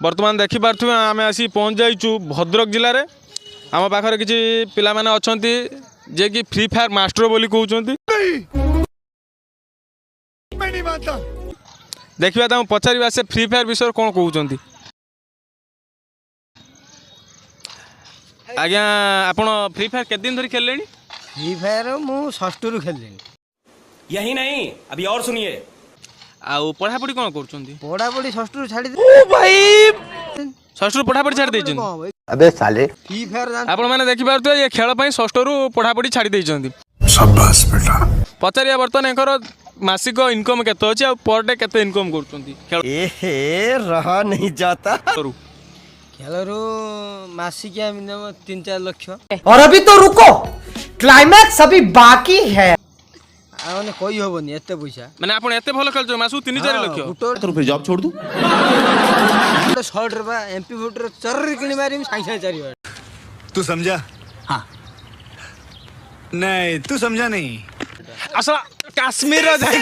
बर्तमान देखिपे आम आसी पहुँच जाइचु भद्रक जिले में आम पाखे किसी पिला माने अछंती जे कि फ्री फायर मास्टर बोली कहउचंती देखिए तुम पचार से फ्री फायर विषय कौन कहउचंती आज्ञा आपण फ्री फायर केते दिन धरी खेलले फ्री फायर मु षष्ठ खेल यही नहीं अभी और सुनिए आउ पढ़ापढ़ी कौन करूचंती पढ़ापढ़ी षष्ठ छाड़ी षष्ठ पढ़ापढ़ी छाड़ी देइचंती अबे साले फ्री फायर आपण माने देखि पारतो ये खेल पई षष्ठ पढ़ापढ़ी छाड़ी देइचंती शाबाश बेटा पचारिया बर्तमान एकर मासिक इनकम केते अछि आ पर डे केते इनकम करचंती खेल एहे रहा नहीं जाता करू खेलरू मासिकिया मिनिमम 3-4 लाख और अभी तो रुको क्लाइमैक्स अभी बाकी है आने कोई होबनी एते पैसा माने आपण एते भलो खेलचो मासु 3-4 लाख तो फिर जॉब छोड़ दूं 100 रुपया एमपी फुटर चर्री किनी मारी साई चारी तू समझा हाँ नहीं तू समझा नहीं असला काश्मीर जाके